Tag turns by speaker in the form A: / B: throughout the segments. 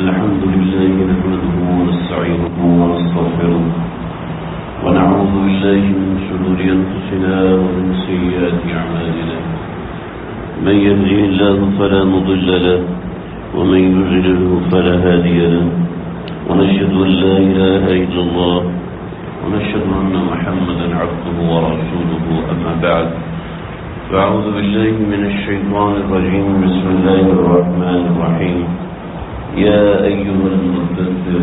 A: الحمد لله نحمده ونستعينه ونستغفره ونعوذ بالله من شرور أنفسنا ومن سيئات أعمالنا من يهده الله فلا مضل له ومن يضلله فلا هادي له ونشهد أن لا إله إلا الله ونشهد أن محمدا عبده ورسوله أما بعد فأعوذ بالله من الشيطان الرجيم بسم الله الرحمن الرحيم يا أيها المدثر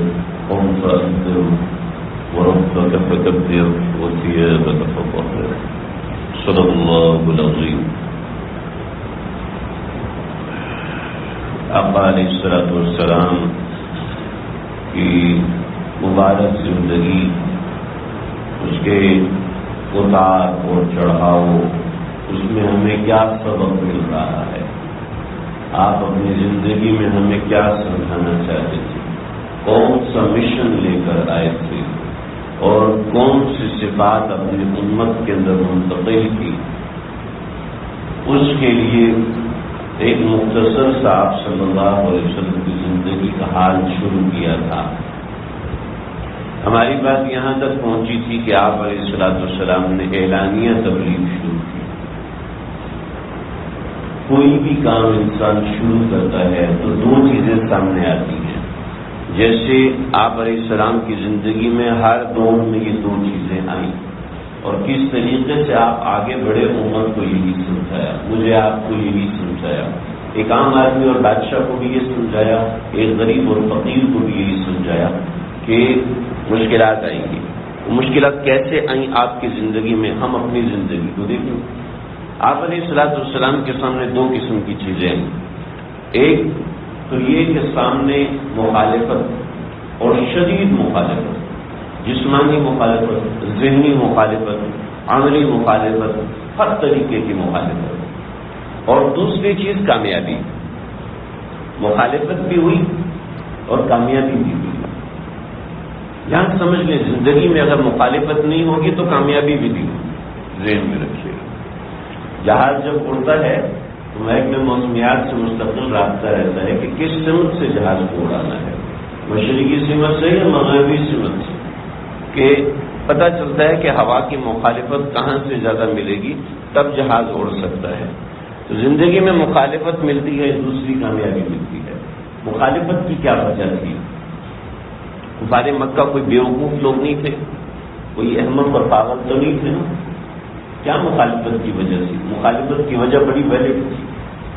A: قم فأنذر وربك فكبر وثيابك فطهر صدق الله العظيم. آقا علیہ الصلوۃ والسلام کی مبارک زندگی، اس کے اتار اور چڑھاؤ، اس میں ہمیں کیا سبق مل رہا ہے؟ آپ اپنی زندگی میں ہمیں کیا سمجھانا چاہتے تھے؟ کون سا مشن لے کر آئے تھے اور کون سی صفات اپنی امت کے اندر منتقل کی؟ اس کے لیے ایک مختصر سا آپ صلی اللہ علیہ وسلم کی زندگی کا حال شروع کیا تھا. ہماری بات یہاں تک پہنچی تھی کہ آپ علیہ الصلوۃ والسلام نے اعلانیہ تبلیغ شروع کی. کوئی بھی کام انسان شروع کرتا ہے تو دو چیزیں سامنے آتی ہیں. جیسے آپ علیہ السلام کی زندگی میں ہر دور میں یہ دو چیزیں آئیں، اور کس طریقے سے آپ آگے بڑے امت کو یہی سمجھایا، مجھے آپ کو یہی سمجھایا، ایک عام آدمی اور بادشاہ کو بھی یہ سمجھایا، ایک غریب اور فقیر کو بھی یہی سمجھایا کہ مشکلات آئیں گی. مشکلات کیسے آئیں آپ کی زندگی میں؟ ہم اپنی زندگی کو دیکھیں. آپ علیہ الصلوۃ والسلام کے سامنے دو قسم کی چیزیں آئیں. ایک تو یہ کہ سامنے مخالفت اور شدید مخالفت، جسمانی مخالفت، ذہنی مخالفت، عملی مخالفت، ہر طریقے کی مخالفت. اور دوسری چیز کامیابی. مخالفت بھی ہوئی اور کامیابی بھی ہوئی. یہاں سمجھ لیں، زندگی میں اگر مخالفت نہیں ہوگی تو کامیابی بھی نہیں ہوگی. ذہن میں رکھیے. جہاز جب اڑتا ہے تو محکمہ موسمیات سے مستقل رابطہ رہتا ہے کہ کس سمت سے جہاز کو اڑانا ہے، مشرقی سمت سے یا مغربی سمت سے، کہ پتہ چلتا ہے کہ ہوا کی مخالفت کہاں سے زیادہ ملے گی، تب جہاز اڑ سکتا ہے. تو زندگی میں مخالفت ملتی ہے، دوسری کامیابی ملتی ہے. مخالفت کی کیا وجہ تھی؟ کفار مکہ کوئی بیوقوف لوگ نہیں تھے، کوئی احمق اور پاگل تو نہیں تھے نا. کیا مخالفت کی وجہ تھی؟ مخالفت کی وجہ بڑی پہلے کی تھی.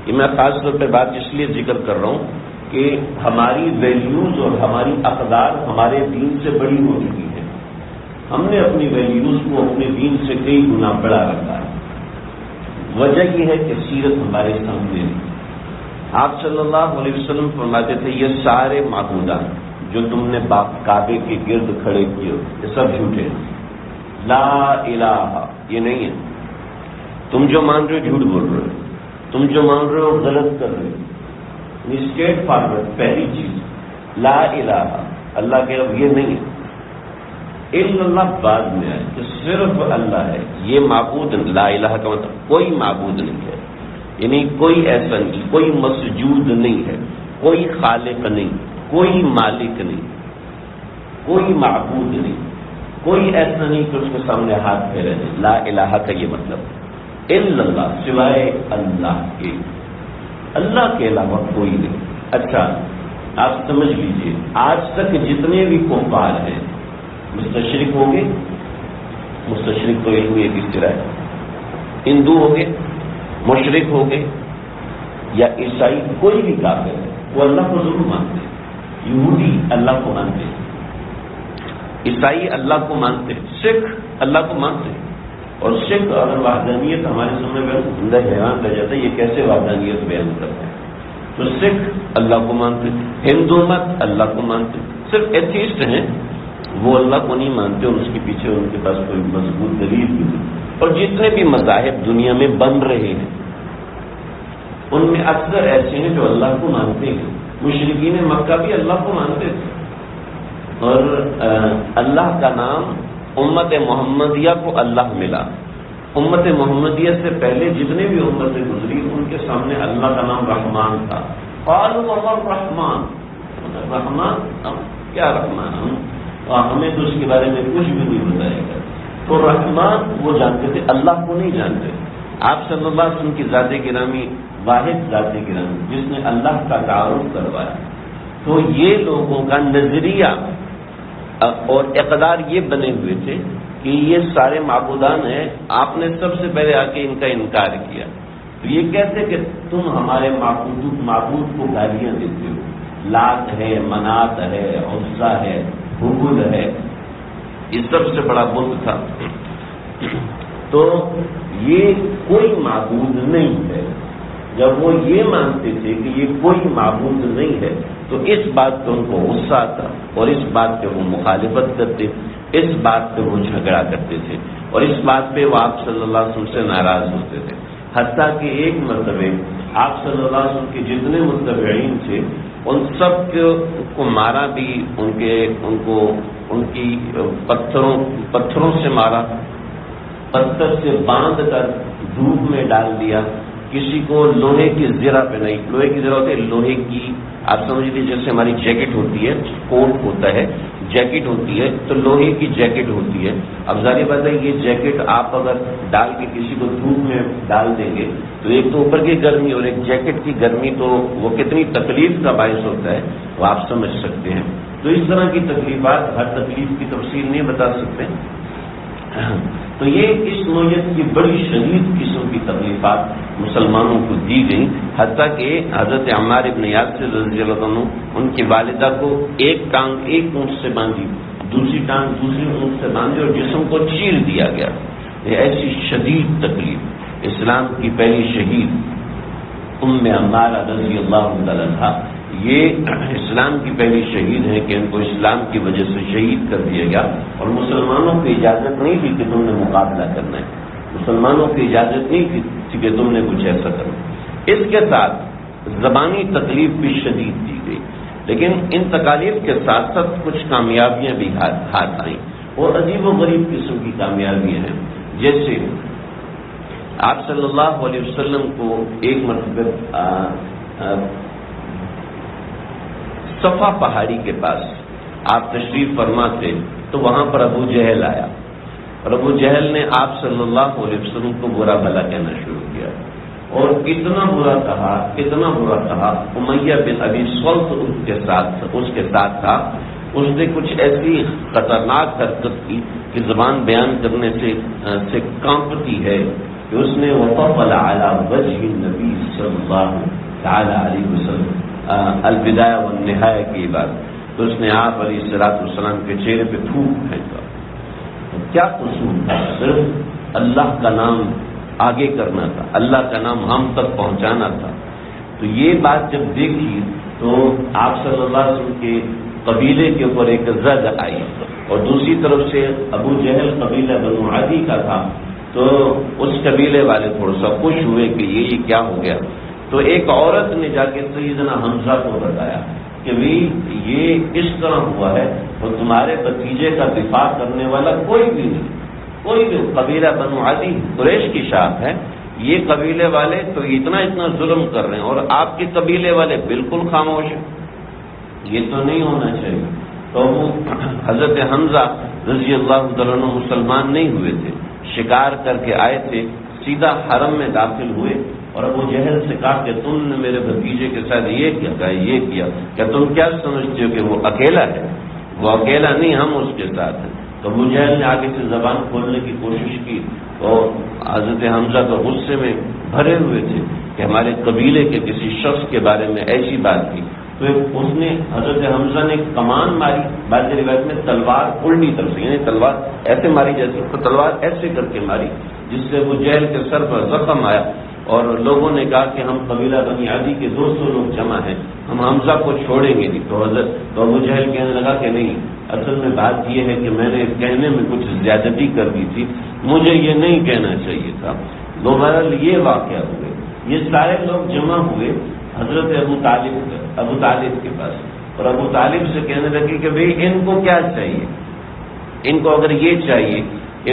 A: یہ میں خاص طور پہ بات اس لیے ذکر کر رہا ہوں کہ ہماری ویلیوز اور ہماری اقدار ہمارے دین سے بڑی ہو چکی ہے. ہم نے اپنی ویلیوز کو اپنے دین سے کئی گنا بڑا رکھا ہے. وجہ یہ ہے کہ سیرت ہمارے سامنے ہے. آپ صلی اللہ علیہ وسلم فرماتے تھے یہ سارے معبودان جو تم نے کعبے کے گرد کھڑے کیے یہ سب جھوٹے ہیں. لا الہ یہ نہیں ہے. تم جو مان رہے ہو جھوٹ بول رہے ہو، تم جو مان رہے ہو غلط کر رہے ہو. اسٹریٹ فارورڈ پہلی چیز لا الہ، اللہ کے رب یہ نہیں ہے. الا اللہ بعد میں آئے کہ صرف اللہ ہے. یہ معبود لا الہ کا مطلب کوئی معبود نہیں ہے، یعنی کوئی ایسا نہیں، کوئی مسجود نہیں ہے، کوئی خالق نہیں، کوئی مالک نہیں، کوئی معبود نہیں، کوئی ایسا نہیں کہ اس کے سامنے ہاتھ پھیرے دیں. لا الہ کا یہ مطلب الا اللہ، سوائے اللہ کے، اللہ کے علاوہ کوئی نہیں. اچھا آپ سمجھ لیجئے، آج تک جتنے بھی کفار ہیں مستشرق ہو گئے، مستشرق تو علم ایک اس طرح ہے، ہندو ہو گئے، مشرک ہو گئے یا عیسائی، کوئی بھی کافر ہے وہ اللہ کو ضرور مانتے ہیں. یہودی اللہ کو مانتے ہیں، عیسائی اللہ کو مانتے ہیں، سکھ اللہ کو مانتے ہیں. اور سکھ اگر وحدانیت ہمارے سامنے بندہ حیران رہ جاتا ہے یہ کیسے وحدانیت بیان کرتے ہیں. تو سکھ اللہ کو مانتے ہیں، ہندو مت اللہ کو مانتے ہیں. صرف ایتھیسٹ ہیں وہ اللہ کو نہیں مانتے اور اس کے پیچھے ان کے پاس کوئی مضبوط دلیل بھی نہیں. اور جتنے بھی مذاہب دنیا میں بن رہے ہیں ان میں اکثر ایسے ہیں جو اللہ کو مانتے ہیں. مشرکین مکہ بھی اللہ کو مانتے تھے، اور اللہ کا نام امت محمدیہ کو اللہ ملا. امت محمدیہ سے پہلے جتنے بھی امتیں گزری ان کے سامنے اللہ کا نام رحمان تھا. قالوا الرحمن، رحمان ہم کیا رحمان ہمیں تو اس کے بارے میں کچھ بھی نہیں بتائے گا. تو رحمان وہ جانتے تھے، اللہ کو نہیں جانتے. آپ صلی اللہ علیہ وسلم کی ذات گرامی واحد ذات گرامی جس نے اللہ کا تعارف کروایا. تو یہ لوگوں کا نظریہ اور اقدار یہ بنے ہوئے تھے کہ یہ سارے معبودان ہیں، آپ نے سب سے پہلے آ کے ان کا انکار کیا. تو یہ کہتے کہ تم ہمارے معبود کو گالیاں دیتے ہو. لات ہے، منات ہے، عزا ہے، حبل ہے، یہ سب سے بڑا بت تھا. تو یہ کوئی معبود نہیں ہے. جب وہ یہ مانتے تھے کہ یہ کوئی معبود نہیں ہے تو اس بات پہ ان کو غصہ آتا اور اس بات پہ وہ مخالفت کرتے، اس بات پہ وہ جھگڑا کرتے تھے اور اس بات پہ وہ آپ صلی اللہ علیہ وسلم سے ناراض ہوتے تھے. حتیٰ کہ ایک مرتبہ آپ صلی اللہ علیہ وسلم کے جتنے متبعین تھے ان سب کو مارا بھی، ان کی پتھروں سے مارا، پتھر سے باندھ کر دھوپ میں ڈال دیا. کسی کو لوہے کی زرہ پہ نہیں، لوہے کی زرہ ہوتی ہے، لوہے کی آپ سمجھ لیجیے جیسے ہماری جیکٹ ہوتی ہے، کوٹ ہوتا ہے، جیکٹ ہوتی ہے تو لوہے کی جیکٹ ہوتی ہے. اب ظاہر بات ہے یہ جیکٹ آپ اگر ڈال کے کسی کو دھوپ میں ڈال دیں گے تو ایک تو اوپر کی گرمی اور ایک جیکٹ کی گرمی، تو وہ کتنی تکلیف کا باعث ہوتا ہے وہ آپ سمجھ سکتے ہیں. تو اس طرح کی تکلیفات، ہر تکلیف کی تفصیل نہیں بتا سکتے. تو یہ اس نوعیت کی بڑی شدید قسم کی تکلیفات مسلمانوں کو دی گئی. حتیٰ کہ حضرت عمار ابن یاسر رضی اللہ عنہ ان کی والدہ کو ایک ٹانگ ایک اونٹ سے باندھی، دوسری ٹانگ دوسری اونٹ سے باندھی اور جسم کو چیر دیا گیا. یہ ایسی شدید تکلیف. اسلام کی پہلی شہید ام عمارہ رضی اللہ تعالیٰ عنہا یہ اسلام کی پہلی شہید ہیں کہ ان کو اسلام کی وجہ سے شہید کر دیا گیا. اور مسلمانوں کی اجازت نہیں تھی کہ تم نے مقابلہ کرنا ہے، مسلمانوں کی اجازت نہیں تھی کہ تم نے کچھ ایسا کرنا. اس کے ساتھ زبانی تکلیف بھی شدید دی گئی، لیکن ان تکالیف کے ساتھ ساتھ کچھ کامیابیاں بھی ہاتھ آئیں اور عجیب و غریب قسم کی کامیابیاں ہیں. جیسے آپ صلی اللہ علیہ وسلم کو ایک مرتبہ صفا پہاڑی کے پاس آپ تشریف فرما تھے تو وہاں پر ابو جہل آیا اور ابو جہل نے آپ صلی اللہ علیہ وسلم کو برا بھلا کہنا شروع کیا اور اتنا برا کہا امیہ بن ابی سلط اس کے ساتھ تھا. اس نے کچھ ایسی خطرناک حرکت کی کہ زبان بیان کرنے سے کانپتی ہے کہ اس نے وطفل علی وجہ النبی صلی اللہ تعالی علیہ وسلم البدایہ والنہایہ کی بات، تو اس نے آپ علیہ الصلوۃ والسلام کے چہرے پہ تھوک پھینکا. کیا قصور تھا؟ صرف اللہ کا نام آگے کرنا تھا، اللہ کا نام ہم تک پہنچانا تھا. تو یہ بات جب دیکھی تو آپ صلی اللہ علیہ وسلم کے قبیلے کے اوپر ایک زد آئی اور دوسری طرف سے ابو جہل قبیلہ بنو عدی کا تھا تو اس قبیلے والے تھوڑا سا خوش ہوئے کہ یہ کیا ہو گیا. تو ایک عورت نے جا کے سیدنا حمزہ کو بتایا کہ بھی یہ اس طرح ہوا ہے اور تمہارے بھتیجے کا دفاع کرنے والا کوئی بھی نہیں، کوئی بھی. قبیلہ بنو عدی قریش کی شاخ ہے، یہ قبیلے والے تو اتنا ظلم کر رہے ہیں اور آپ کے قبیلے والے بالکل خاموش ہیں، یہ تو نہیں ہونا چاہیے. تو وہ حضرت حمزہ رضی اللہ عنہ مسلمان نہیں ہوئے تھے، شکار کر کے آئے تھے، سیدھا حرم میں داخل ہوئے اور ابو جہل سے کہا کہ تم نے میرے بھتیجے کے ساتھ یہ کیا کہ تم کیا سمجھتے ہو کہ وہ اکیلا ہے؟ وہ اکیلا نہیں، ہم اس کے ساتھ ہیں. تو ابو جہل نے آگے سے زبان کھولنے کی کوشش کی اور حضرت حمزہ تو غصے میں بھرے ہوئے تھے کہ ہمارے قبیلے کے کسی شخص کے بارے میں ایسی بات کی. تو اس نے حضرت حمزہ نے کمان ماری، بعض روایت میں تلوار الٹی طرف سے، یعنی تلوار ایسے ماری جیسے تو تلوار ایسے کر کے ماری جس سے ابو جہل کے سر پر زخم آیا. اور لوگوں نے کہا کہ ہم قبیلہ بنی عدی کے 200 لوگ جمع ہیں، ہم حمزہ کو چھوڑیں گے نہیں. تو ابو جہل کہنے لگا کہ نہیں، اصل میں بات یہ ہے کہ میں نے کہنے میں کچھ زیادتی کر دی تھی، مجھے یہ نہیں کہنا چاہیے تھا. بہرحال یہ واقعہ ہوئے. یہ سارے لوگ جمع ہوئے حضرت ابو طالب کے پاس اور ابو طالب سے کہنے لگے کہ بھئی ان کو کیا چاہیے، ان کو اگر یہ چاہیے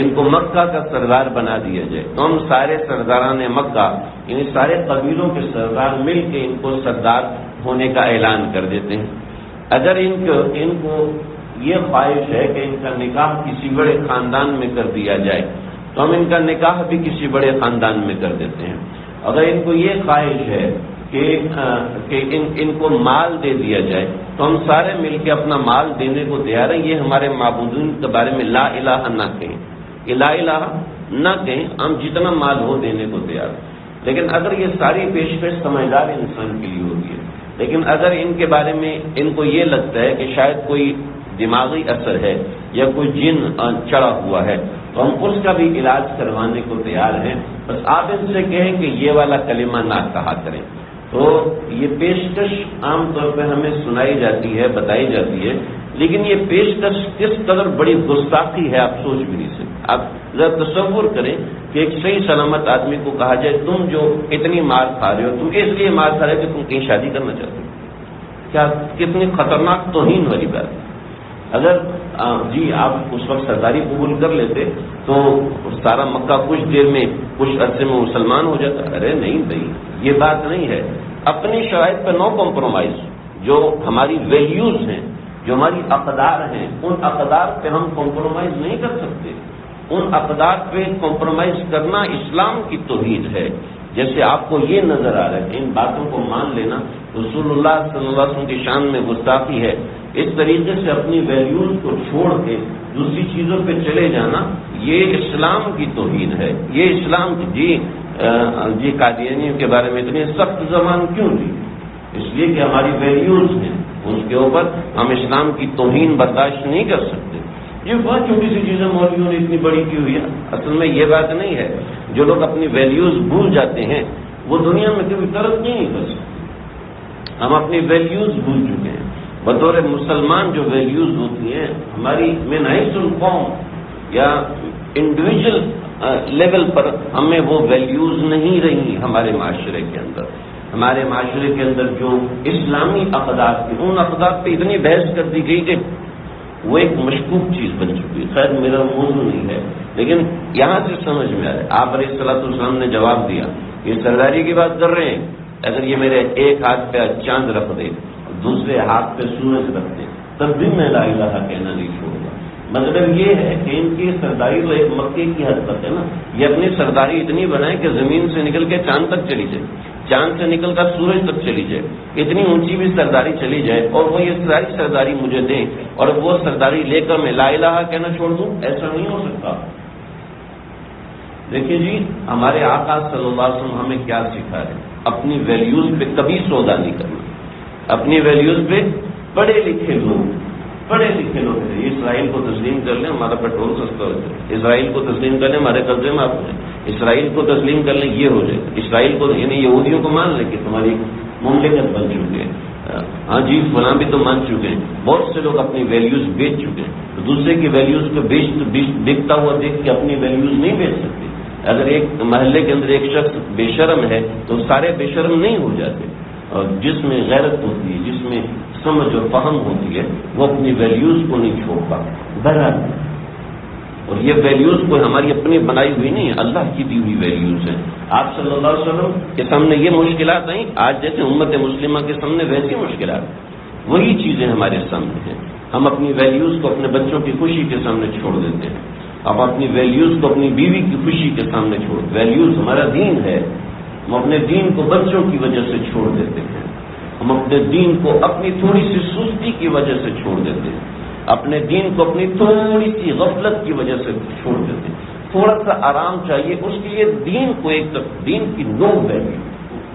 A: ان کو مکہ کا سردار بنا دیا جائے تو ہم سارے سرداران مکہ یعنی سارے قبیلوں کے سردار مل کے ان کو سردار ہونے کا اعلان کر دیتے ہیں. اگر ان کو یہ خواہش ہے کہ ان کا نکاح کسی بڑے خاندان میں کر دیا جائے تو ہم ان کا نکاح بھی کسی بڑے خاندان میں کر دیتے ہیں. اگر ان کو یہ خواہش ہے کہ ان کو مال دے دیا جائے تو ہم سارے مل کے اپنا مال دینے کو تیار ہیں. یہ ہمارے معبودین کے بارے میں لا الہ نہ کہیں، لا الہ نہ کہیں، ہم جتنا مال ہو دینے کو تیار ہیں. لیکن اگر یہ ساری پیشکش سمجھدار انسان کے لیے ہوتی ہے، لیکن اگر ان کے بارے میں ان کو یہ لگتا ہے کہ شاید کوئی دماغی اثر ہے یا کوئی جن چڑھا ہوا ہے تو ہم اس کا بھی علاج کروانے کو تیار ہیں. بس آپ ان سے کہیں کہ یہ والا کلمہ نہ کہا کریں. تو یہ پیشکش عام طور پہ ہمیں سنائی جاتی ہے، بتائی جاتی ہے، لیکن یہ پیشکش کس قدر بڑی گستاخی ہے آپ سوچ بھی نہیں سکتے. آپ ذرا تصور کریں کہ ایک صحیح سلامت آدمی کو کہا جائے تم جو اتنی مار کھا رہے ہو تم اس لیے مار کھا رہے ہو کہ تم کہیں شادی کرنا چاہتے ہو. کیا کتنی خطرناک توہین والی بات ہے. اگر جی آپ اس وقت سرداری قبول کر لیتے تو سارا مکہ کچھ دیر میں کچھ عرصے میں مسلمان ہو جاتا. ارے نہیں بھائی، یہ بات نہیں ہے. اپنی شرائط پہ نو کمپرومائز. جو ہماری ویلیوز ہیں، جو ہماری اقدار ہیں، ان اقدار پہ ہم کمپرومائز نہیں کر سکتے. ان اقدار پہ کمپرومائز کرنا اسلام کی توہین ہے. جیسے آپ کو یہ نظر آ رہا ہے کہ ان باتوں کو مان لینا رسول اللہ صلی اللہ علیہ وسلم کی شان میں گستاخی ہے. اس طریقے سے اپنی ویلیوز کو چھوڑ کے دوسری چیزوں پہ چلے جانا یہ اسلام کی توہین ہے. یہ اسلام کی جی قادیانیوں کے بارے میں اتنی سخت زبان کیوں دی؟ اس لیے کہ ہماری ویلیوز ہیں، اس کے اوپر ہم اسلام کی توہین برداشت نہیں کر سکتے. یہ بہت چھوٹی سی چیزیں مولویوں نے اتنی بڑی کی ہوئی ہے. اصل میں یہ بات نہیں ہے. جو لوگ اپنی ویلیوز بھول جاتے ہیں وہ دنیا میں کبھی ترقی نہیں کر سکتے. ہم اپنی ویلیوز بھول چکے ہیں. بطور مسلمان جو ویلیوز ہوتی ہیں ہماری من حیث القوم یا انڈیویجل لیول پر ہمیں وہ ویلیوز نہیں رہی. ہمارے معاشرے کے اندر جو اسلامی اقدار تھے ان اقدار پہ اتنی بحث کر دی گئی کہ وہ ایک مشکوک چیز بن چکی. خیر میرا موضوع نہیں ہے، لیکن یہاں سے سمجھ میں آ رہا ہے. آپ علیہ الصلوۃ والسلام نے جواب دیا یہ سرداری کی بات کر رہے ہیں، اگر یہ میرے ایک ہاتھ پہ چاند رکھ دے دوسرے ہاتھ پہ سورج رکھ دے تب بھی میں لا الہ کہنا نہیں چھوڑوں گا. مطلب یہ ہے کہ ان کی سرداری تو ایک مکے کی حد تک ہے نا. یہ اپنی سرداری اتنی بنائے کہ زمین سے نکل کے چاند تک چلی جائے، چاند سے نکل کر سورج تک چلی جائے، اتنی اونچی بھی سرداری چلی جائے اور وہ یہ ساری سرداری مجھے دیں اور وہ سرداری لے کر میں لا الہ کہنا چھوڑ دوں. ایسا نہیں ہو سکتا. دیکھیے جی ہمارے آقا صلی اللہ علیہ وسلم ہمیں کیا سکھا ہے؟ اپنی ویلیوز پہ کبھی سودا نہیں کرنا. اپنی ویلیوز پہ پڑھے لکھے لوگ ہیں. اسرائیل کو تسلیم کر لیں ہمارا پیٹرول سستا ہو جائے، اسرائیل کو تسلیم کر لیں ہمارے قبضے میں آپ ہو جائے، اسرائیل کو تسلیم کر لیں یہ ہو جائے، اسرائیل کو یعنی یہودیوں کو مان لیں کہ تمہاری مملکت بن چکے ہیں. ہاں جی فلاں بھی تو مان چکے ہیں. بہت سے لوگ اپنی ویلیوز بیچ چکے ہیں. تو دوسرے کی ویلیوز کو بکتا ہوا دیکھ کے اپنی ویلیوز نہیں بیچ سکتے. اگر ایک محلے کے اندر ایک شخص بے شرم ہے تو سارے بے شرم نہیں ہو جاتے. اور جس میں غیرت ہوتی ہے، جس میں سمجھ اور فہم ہوتی ہے، وہ اپنی ویلیوز کو نہیں چھوڑتا. بہرحال اور یہ ویلیوز کوئی ہماری اپنی بنائی ہوئی نہیں ہے، اللہ کی دی ہوئی ویلیوز ہیں. آپ صلی اللہ علیہ وسلم کے سامنے یہ مشکلات آئیں، آج جیسے امت مسلمہ کے سامنے ویسی مشکلات، وہی چیزیں ہمارے سامنے ہیں. ہم اپنی ویلیوز کو اپنے بچوں کی خوشی کے سامنے چھوڑ دیتے ہیں. ہم اپنی ویلیوز کو اپنی بیوی کی خوشی کے سامنے چھوڑ. ویلیوز ہمارا دین ہے. ہم اپنے دین کو بچوں کی وجہ سے چھوڑ دیتے ہیں. ہم اپنے دین کو اپنی تھوڑی سی سستی کی وجہ سے چھوڑ دیتے ہیں. اپنے دین کو اپنی تھوڑی سی غفلت کی وجہ سے چھوڑ دیتے ہیں. تھوڑا سا آرام چاہیے اس کے لیے دین کو ایک دین کی نو ویلیو،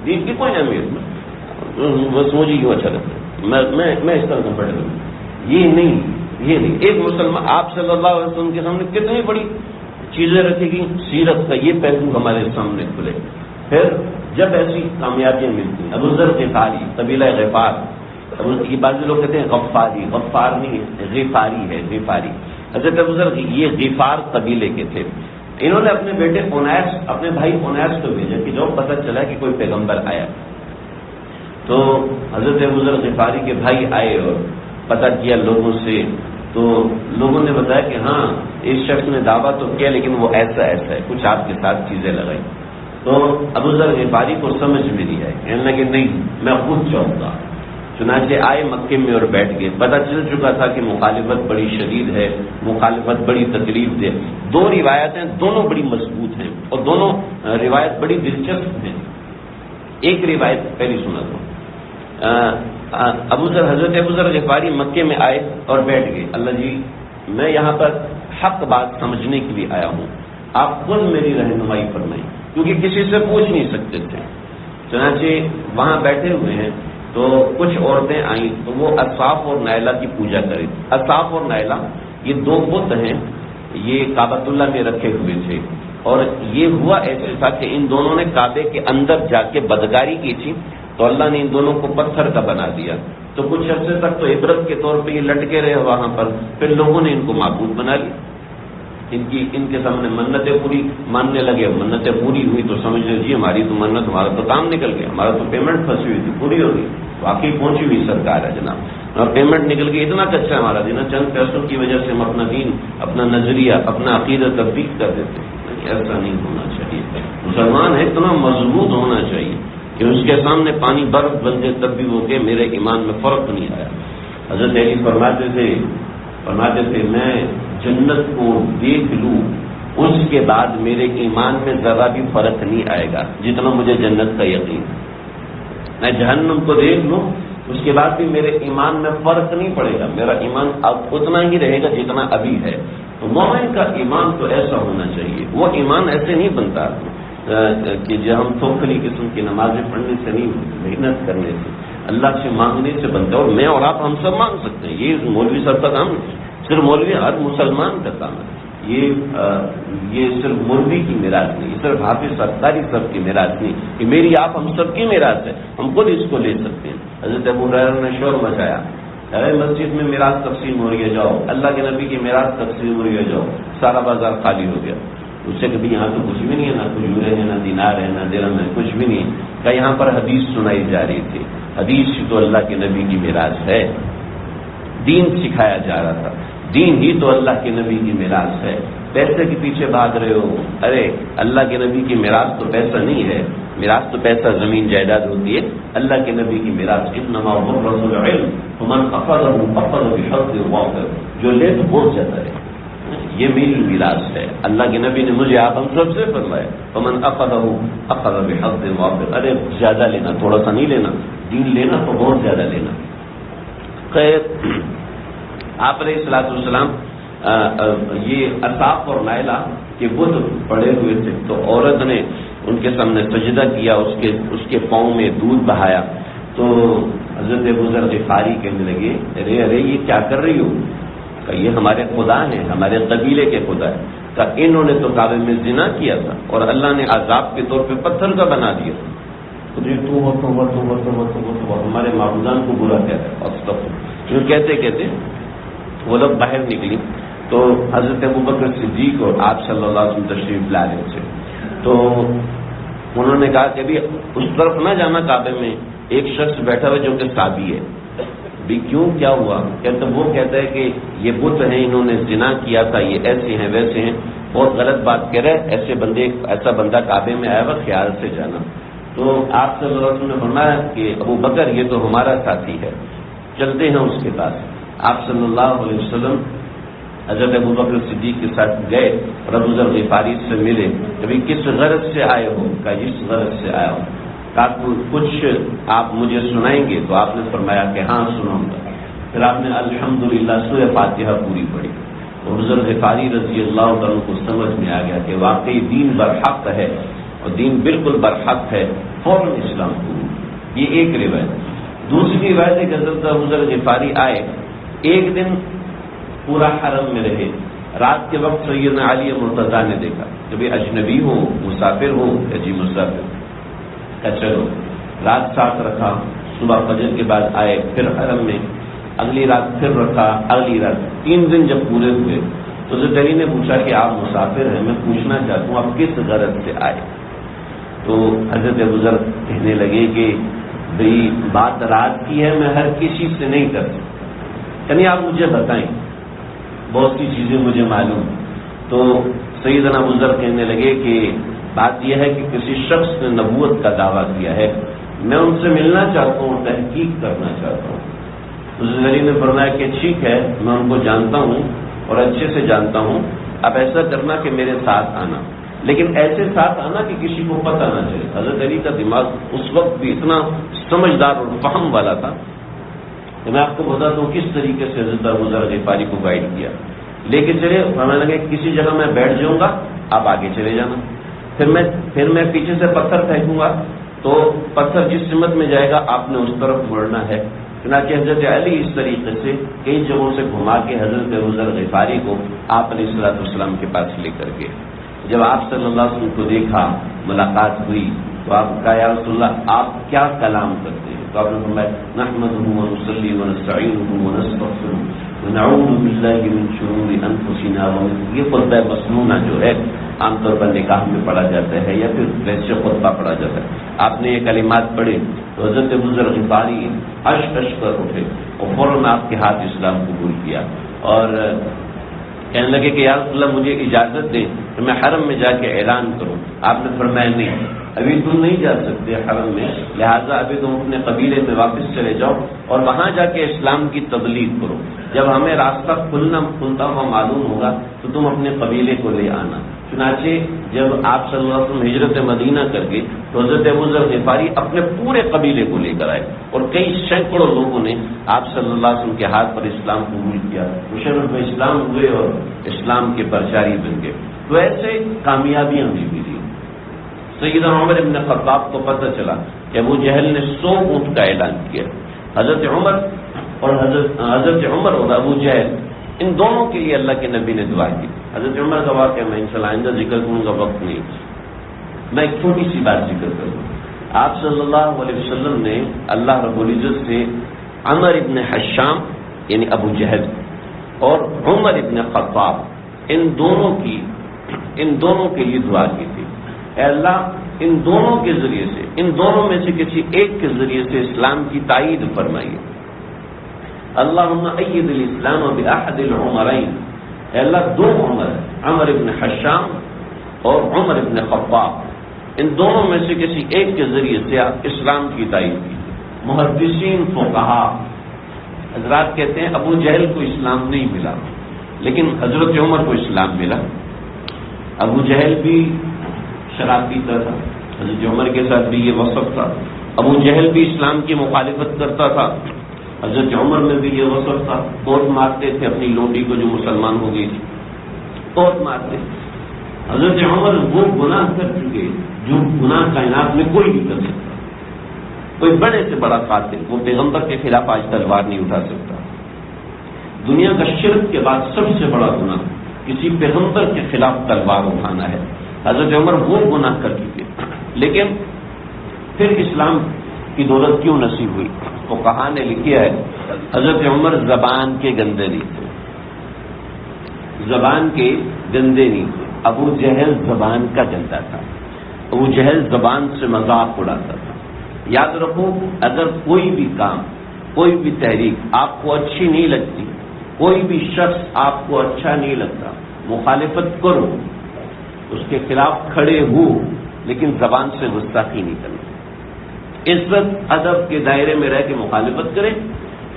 A: دین کی کوئی اہمیت نہیں. بس مجھے کیوں اچھا لگتا ہے میں اس طرح کمفرٹیبل ہوں. یہ نہیں ایک مسلمان آپ صلی اللہ علیہ وسلم کے سامنے کتنی بڑی چیزیں رکھے گی. سیرت کا یہ پہلو ہمارے سامنے کھلے. پھر جب ایسی کامیابیاں ملتی ہیں، ابو ذر غفاری قبیلہ غفار، یہ بعض لوگ کہتے ہیں غفار نہیں ہے، غفاری ہے. غفاری حضرت ابو ذر یہ غفار قبیلے کے تھے. انہوں نے اپنے بیٹے انیس، اپنے بھائی انیس کو بھیجا کہ جب پتہ چلا کہ کوئی پیغمبر آیا. تو حضرت ابو ذر غفاری کے بھائی آئے اور پتہ کیا لوگوں سے. تو لوگوں نے بتایا کہ ہاں اس شخص نے دعویٰ تو کیا لیکن وہ ایسا ہے، کچھ آپ کے ساتھ چیزیں لگائی. تو ابو ذر غفاری کو سمجھ میں نہیں آئی. کہنے لگے نہیں میں خود جاؤں گا. چنانچہ آئے مکے میں اور بیٹھ گئے. پتہ چل چکا تھا کہ مخالفت بڑی شدید ہے، مخالفت بڑی تکلیف دہ. دو روایتیں دونوں بڑی مضبوط ہیں اور دونوں روایت بڑی دلچسپ ہیں. ایک روایت پہلی سنا دو. حضرت ابو ذر غفاری مکے میں آئے اور بیٹھ گئے. اللہ جی میں یہاں پر حق بات سمجھنے کے لیے آیا ہوں، آپ خود میری رہنمائی فرمائیں، کیونکہ کسی سے پوچھ نہیں سکتے تھے. چنانچہ وہاں بیٹھے ہوئے ہیں تو کچھ عورتیں آئیں تو وہ اصاف اور نائلہ کی پوجا کریں. اصاف اور نائلہ یہ دو بت ہیں، یہ کعبۃ اللہ میں رکھے ہوئے تھے، اور یہ ہوا ایسے تھا کہ ان دونوں نے کعبے کے اندر جا کے بدکاری کی تھی تو اللہ نے ان دونوں کو پتھر کا بنا دیا. تو کچھ عرصے تک تو عبرت کے طور پہ یہ لٹکے رہے وہاں پر، پھر لوگوں نے ان کو معبود بنا لی. ان کے سامنے منتیں پوری ماننے لگے. منتیں پوری ہوئی تو سمجھ لیجیے ہماری تو منت، ہمارا تو کام نکل گیا، ہمارا تو پیمنٹ پھنسی ہوئی تھی پوری ہو گئی. واقعی پہنچی ہوئی سرکار ہے جناب، اور پیمنٹ نکل گئی. اتنا کچا ہمارا دینا، چند پیسوں کی وجہ سے ہم اپنا دین، اپنا نظریہ، اپنا عقیدہ تبدیل کر دیتے. ایسا نہیں ہونا چاہیے. مسلمان ہے اتنا مضبوط ہونا چاہیے کہ اس کے سامنے پانی برف بن جائے تب بھی وہ کہ میرے ایمان میں فرق نہیں آیا. حضرت علی فرماتے تھے میں جنت کو دیکھ لوں اس کے بعد میرے ایمان میں ذرا بھی فرق نہیں آئے گا جتنا مجھے جنت کا یقین. میں جہنم کو دیکھ لوں اس کے بعد بھی میرے ایمان میں فرق نہیں پڑے گا، میرا ایمان اب اتنا ہی رہے گا جتنا ابھی ہے. تو مومن کا ایمان تو ایسا ہونا چاہیے. وہ ایمان ایسے نہیں بنتا کہ جو ہم کھوکھلی قسم کی نمازیں پڑھنے سے نہیں، محنت کرنے سے، اللہ سے مانگنے سے بنتا ہے. اور میں اور آپ ہم سب مانگ سکتے ہیں، یہ مولوی صاحب کا کام نہیں، صرف مولوی ہر مسلمان کا کام ہے. یہ صرف مولوی کی میراث نہیں، یہ صرف حافظ سرکاری سب کی میراث نہیں، یہ میری آپ ہم سب کی میراث ہے. ہم خود اس کو لے سکتے ہیں. حضرت ابو ہریرہ نے شور مچایا، ارے مسجد میں میراث تقسیم ہو رہی ہے، جاؤ. اللہ کے نبی کی میراث تقسیم ہو رہی ہے، جاؤ. سارا بازار خالی ہو گیا. اس سے کبھی یہاں تو کچھ بھی نہیں ہے، نہ کھجورے ہیں، نہ دینار ہے، نہ درہم ہے، کچھ بھی نہیں ہے. کہ یہاں پر حدیث سنائی جا رہی تھی. حدیث تو اللہ کے نبی کی میراث ہے، دین سکھایا جا رہا تھا، دین ہی تو اللہ کے نبی کی میراث ہے. پیسے کے پیچھے بھاگ رہے ہو. ارے اللہ کے نبی کی میراث تو پیسہ نہیں ہے، میراث تو پیسہ زمین جائیداد ہوتی ہے. اللہ کے نبی کی میراث انما ورث العلم فمن اخذه اخذ بحظ وافر، جو لے تو بہت زیادہ ہے. یہ میری میراث ہے. اللہ کے نبی نے مجھے آپ ہم سب سے فرمایا فمن اخذه اخذ بحظ وافر. ارے زیادہ لینا، تھوڑا سا نہیں لینا. دین لینا تو بہت زیادہ لینا. خیر، آپ علیہ الصلوۃ والسلام یہ اصاف اور نائلہ کے بت پڑے ہوئے تھے تو عورت نے ان کے سامنے سجدہ کیا، اس کے پاؤں میں دودھ بہایا. تو حضرت ابو ذر غفاری کہنے لگے ارے یہ کیا کر رہی ہو؟ کہ یہ ہمارے خدا ہیں، ہمارے قبیلے کے خدا ہیں. کہ انہوں نے تو کعبے میں زنا کیا تھا اور اللہ نے عذاب کے طور پہ پتھر کا بنا دیا. تو ہمارے معبودان کو برا کہتا ہے. جو کہتے وہ لوگ باہر نکلی تو حضرت ابوبکر صدیق اور آپ صلی اللہ علیہ وسلم تشریف لا رہے تھے. تو انہوں نے کہا کہ ابھی اس طرف نہ جانا، کعبے میں ایک شخص بیٹھا ہوا جو کہ صحابی ہے. بھی کیوں، کیا ہوا؟ وہ کہتا ہے کہ یہ بت ہیں، انہوں نے زنا کیا تھا، یہ ایسے ہیں ویسے ہیں، بہت غلط بات کہہ رہے. ایسا بندہ کعبے میں آیا ہوا، خیال سے جانا. تو آپ صلی اللہ علیہ وسلم نے فرمایا کہ ابو بکر یہ تو ہمارا ساتھی ہے، چلتے ہیں اس کے پاس. آپ صلی اللہ علیہ وسلم حضرت ابوبکر صدیق کے ساتھ گئے اور ابو ذر غفاری سے ملے. کبھی کس غرض سے آئے ہو؟ کہا جس غرض سے آیا ہوں. کہا کچھ آپ مجھے سنائیں گے؟ تو آپ نے فرمایا کہ ہاں سناؤں گا. پھر آپ نے الحمدللہ سورہ فاتحہ پوری پڑھی. ابو ذر غفاری رضی اللہ عنہ کو سمجھ میں آ گیا کہ واقعی دین برحق ہے اور دین بالکل برحق ہے. فوراً اسلام کو. یہ ایک روایت. دوسری روایت ہے کہ حضرت ابو ذر غفاری آئے، ایک دن پورا حرم میں رہے. رات کے وقت سیدنا علی مرتضیٰ نے دیکھا کہ بھی اجنبی ہو، مسافر ہو، جی مسافر. چلو رات ساتھ رکھا. صبح فجر کے بعد آئے پھر حرم میں، اگلی رات پھر رکھا، اگلی رات. 3 دن جب پورے ہوئے تو حضرت علی نے پوچھا کہ آپ مسافر ہیں، میں پوچھنا چاہتا ہوں آپ کس غرض سے آئے؟ تو حضرت ابو ذر کہنے لگے کہ بھئی بات رات کی ہے، میں ہر کسی سے نہیں کر سکتا، یعنی آپ مجھے بتائیں، بہت سی چیزیں مجھے معلوم. تو سیدنا ابو ذر کہنے لگے کہ بات یہ ہے کہ کسی شخص نے نبوت کا دعویٰ کیا ہے میں ان سے ملنا چاہتا ہوں، تحقیق کرنا چاہتا ہوں۔ حضرت علی نے فرمایا کہ ٹھیک ہے، میں ان کو جانتا ہوں اور اچھے سے جانتا ہوں، اب ایسا کرنا کہ میرے ساتھ آنا، لیکن ایسے ساتھ آنا کہ کسی کو پتہ نہ چلے۔ حضرت علی کا دماغ اس وقت بھی اتنا سمجھدار اور فہم والا تھا کہ میں آپ کو بتاتا ہوں کس طریقے سے حضرت ابو ذر غفاری کو گائیڈ کیا۔ لے کے چلے، ہمیں لگے کسی جگہ میں بیٹھ جاؤں گا، آپ آگے چلے جانا، پھر میں پیچھے سے پتھر پھینکوں گا تو پتھر جس سمت میں جائے گا آپ نے اس طرف مڑنا ہے۔ چنانچہ حضرت علی اس طریقے سے کئی جگہوں سے گھما کے حضرت ابو ذر غفاری کو آپ علیہ الصلوۃ والسلام کے پاس لے کر گئے۔ جب آپ صلی اللہ علیہ وسلم کو دیکھا، ملاقات ہوئی، تو آپ کہا یا رسول اللہ آپ کیا کلام کرتے ہیں؟ تو آپ نے فرمایا نحمدہ ونصلی ونستعینہ ونستغفرہ ونعوذ باللہ من شرور انفسنا یہ خطبہ مسنونہ جو ہے عام طور پر نکاح میں پڑھا جاتا ہے یا پھر ویسے خطبہ پڑھا جاتا ہے، آپ نے یہ کلمات پڑھے تو حضرت ابو ذر غفاری اشک کر اٹھے اور فوراً آپ کے ہاتھ اسلام قبول کیا اور کہنے لگے کہ یا رسول اللہ مجھے اجازت دیں کہ میں حرم میں جا کے اعلان کروں۔ آپ نے فرمایا نہیں، ابھی تم نہیں جا سکتے حرم میں، لہٰذا ابھی تم اپنے قبیلے میں واپس چلے جاؤ اور وہاں جا کے اسلام کی تبلیغ کرو، جب ہمیں راستہ کھلتا ہوا معلوم ہوگا تو تم اپنے قبیلے کو لے آنا۔ چنانچہ جب آپ صلی اللہ علیہ وسلم ہجرت مدینہ کر گئے تو حضرت ابو ذر غفاری اپنے پورے قبیلے کو لے کر آئے اور کئی سینکڑوں لوگوں نے آپ صلی اللہ علیہ وسلم کے ہاتھ پر اسلام قبول کیا، مشرف میں اسلام ہوئے اور اسلام کے پرچاری بن گئے۔ تو ایسے کامیابیاں بھی ملی۔ سیدنا عمر ابن خطاب کو پتہ چلا کہ ابو جہل نے 100 اونٹ کا اعلان کیا۔ حضرت عمر اور ابو جہل ان دونوں کے لیے اللہ کے نبی نے دعا کی۔ حضرت عمر کا واقعہ میں انشاءاللہ آئندہ ذکر کروں گا، وقت نہیں، میں ایک چھوٹی سی بات ذکر کروں۔ آپ صلی اللہ علیہ وسلم نے اللہ رب العزت سے عمر ابن حشام یعنی ابو جہل اور عمر ابن خطاب ان دونوں کے لیے دعا کی تھی، اے اللہ ان دونوں کے ذریعے سے، ان دونوں میں سے کسی ایک کے ذریعے سے اسلام کی تائید فرمائیے۔ اللہم اید الاسلام باحد العمرین، اے اللہ دو عمر، عمر ابن حشام اور عمر ابن خطاب، ان دونوں میں سے کسی ایک کے ذریعے سے آپ اسلام کی تائید کی۔ محدثین فقہا حضرات کہتے ہیں ابو جہل کو اسلام نہیں ملا لیکن حضرت عمر کو اسلام ملا۔ ابو جہل بھی شراب پیتا تھا، حضرت عمر کے ساتھ بھی یہ وصف تھا۔ ابو جہل بھی اسلام کی مخالفت کرتا تھا، حضرت عمر میں بھی یہ وصف تھا۔ کوٹ مارتے تھے اپنی لونڈی کو جو مسلمان ہو گئی تھی، کوٹ مارتے۔ حضرت عمر وہ گناہ کر چکے جو گناہ کائنات میں کوئی نہیں کر سکتا، کوئی بڑے سے بڑا قاتل، وہ پیغمبر کے خلاف آج تلوار نہیں اٹھا سکتا۔ دنیا کا شرک کے بعد سب سے بڑا گناہ کسی پیغمبر کے خلاف تلوار اٹھانا ہے۔ حضرت عمر وہ گناہ کر چکے، لیکن پھر اسلام کی دولت کیوں نصیب ہوئی؟ فقہا نے لکھا ہے حضرت عمر زبان کے گندے نہیں تھے، زبان کے گندے نہیں تھے۔ ابو جہل زبان کا گندا تھا، ابو جہل زبان سے مذاق اڑاتا تھا۔ یاد رکھو، اگر کوئی بھی کام، کوئی بھی تحریک آپ کو اچھی نہیں لگتی، کوئی بھی شخص آپ کو اچھا نہیں لگتا، مخالفت کرو، اس کے خلاف کھڑے ہو، لیکن زبان سے گستاخی نہیں کرنا۔ عزت ادب کے دائرے میں رہ کے مخالفت کریں،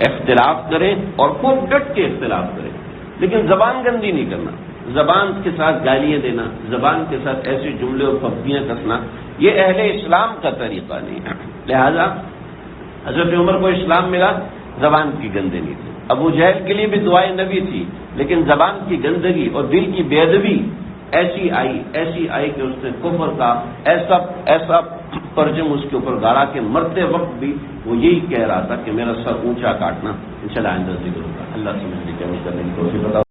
A: اختلاف کریں اور خوب ڈٹ کے اختلاف کریں، لیکن زبان گندی نہیں کرنا، زبان کے ساتھ گالیاں دینا، زبان کے ساتھ ایسے جملے اور پھپتیاں کسنا، یہ اہل اسلام کا طریقہ نہیں ہے۔ لہذا حضرت عمر کو اسلام ملا، زبان کی گندی نہیں تھی۔ ابو جہل کے لیے بھی دعائیں نبی تھی، لیکن زبان کی گندگی اور دل کی بے ادبی ایسی آئی کہ اس نے کفر کا ایسا پرچم اس کے اوپر گاڑا کہ مرتے وقت بھی وہ یہی کہہ رہا تھا کہ میرا سر اونچا کاٹنا۔ انشاءاللہ آئندہ ذکر ہوگا۔ اللہ سمجھنے کی کرنے کی توفیق عطا